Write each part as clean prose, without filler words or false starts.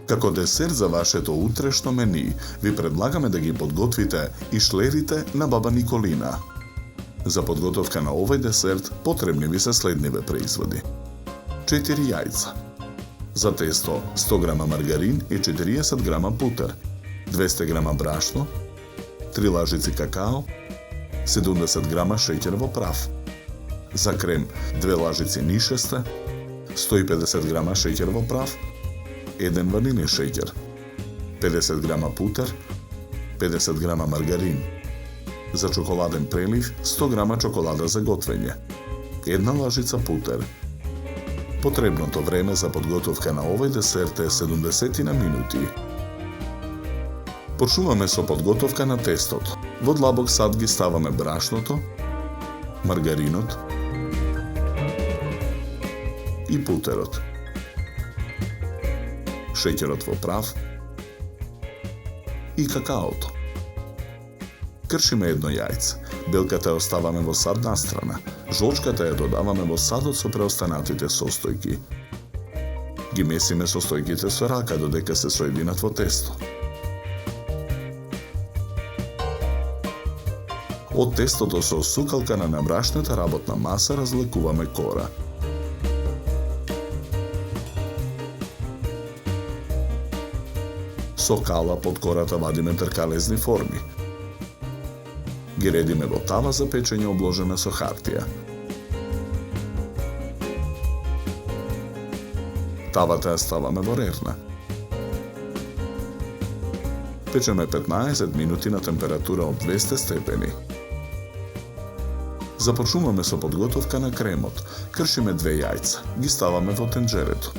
Како десерт за вашето утрешно мени, ви предлагаме да ги подготвите и шлерите на баба Николина. За подготовка на овој десерт потребни ви се следниве производи. 4 јајца. За тесто 100 грама маргарин и 40 грама путер, 200 грама брашно, 3 лажици какао, 70 грама шеќер во прав. За крем 2 лажици нишесте, 150 грама шеќер во прав, 1 ванилин шеќер, 50 грама путер, 50 грама маргарин. За чоколаден прелив 100 грама чоколада за готвење, 1 лажица путер. Потребното време за подготовка на овој десерт е 70 минути. Почнуваме со подготовка на тестото. Во длабок сад ги ставаме брашното, маргаринот и путерот, шеќерот во прав и какаото. Кршиме едно јајце. Белката ја оставаме во сад настрана. Жолчката ја додаваме во садот со преостанатите состојки. Ги месиме состојките со рака додека се соединат во тесто. Од тестото со сукалка на набрашната работна маса разлекуваме кора. Со кала под кората вадиме тркалезни форми. Ги редиме во тава за печење обложена со хартија. Тавата ја ставаме во рерна. Печеме 15 минути на температура од 200 степени. Започнуваме со подготовка на кремот. Кршиме 2 јајца, ги ставаме во тенџерето.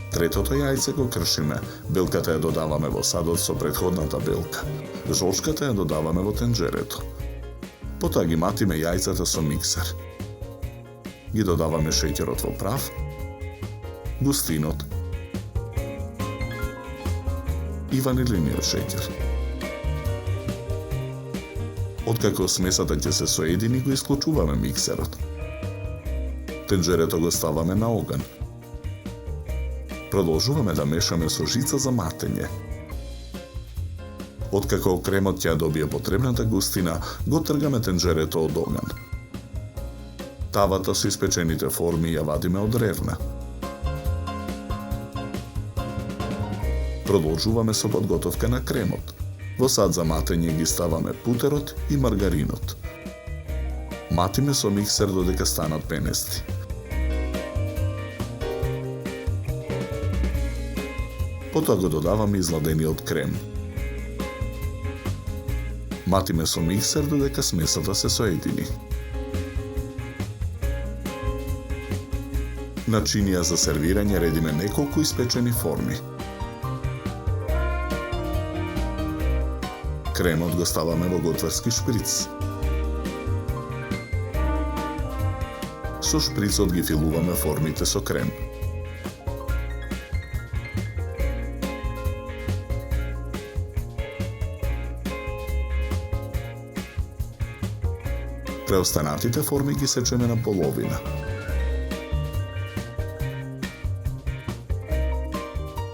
Третото јајце го кршиме, белката ја додаваме во садот со претходната белка. Жолчката ја додаваме во тенџерето. Потоа ги матиме јајцата со миксер. Ги додаваме шеќерот во прав, густинот и ванилиниот шеќер. Откако смесата ќе се соедини, го исклучуваме миксерот. Тенџерето го ставаме на оган. Продолжуваме да мешаме со жица за матење. Откако кремот ќе добие потребната густина, го тргаме тенџерето од оган. Тавата со испечените форми ја вадиме од рерна. Продолжуваме со подготовка на кремот. Во сад за матење ги ставаме путерот и маргаринот. Матиме со миксер додека станат пенести. Потоа го додаваме изладениот крем. Матиме со миксер додека смесата се соедини. На чинија за сервирање редиме неколку испечени форми. Кремот го ставаме во готварски шприц. Со шприцот ги филуваме формите со крем. Преостанатите форми ги сечеме на половина.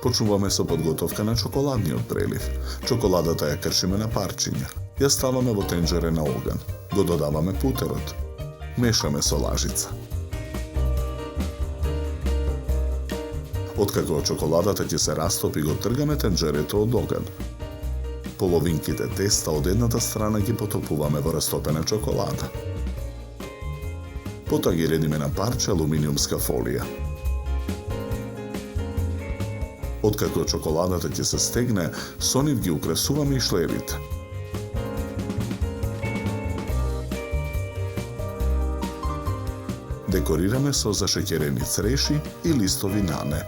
Почнуваме со подготовка на чоколадниот прелив. Чоколадата ја кршиме на парчиња. Ја ставаме во тенџере на оган. Го додаваме путерот. Мешаме со лажица. Откако чоколадата ќе се растопи, го тргаме тенџерето од оган. Половинките теста од едната страна ги потопуваме во растопена чоколада. Потоа ги редиме на парче алуминиумска фолија. Откако чоколадата ќе се стегне, со нив ги украсуваме и шлерите. Декорираме со зашеќерени цреши и листови нане.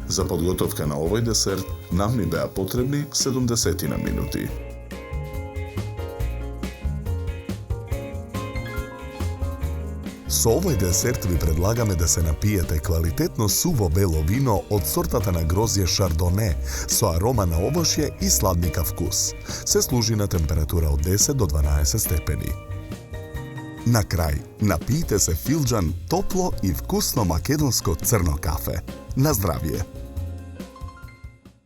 За подготовка на овој десерт нам ни беа потребни 70 минути. Со овој десерт ви предлагаме да се напиете квалитетно суво бело вино од сортата на грозје шардоне со арома на овошје и сладникав вкус. Се служи на температура од 10 до 12 степени. Na kraj, napijte se filđan toplo i vkusno makedonsko crno kafe. Na zdravje!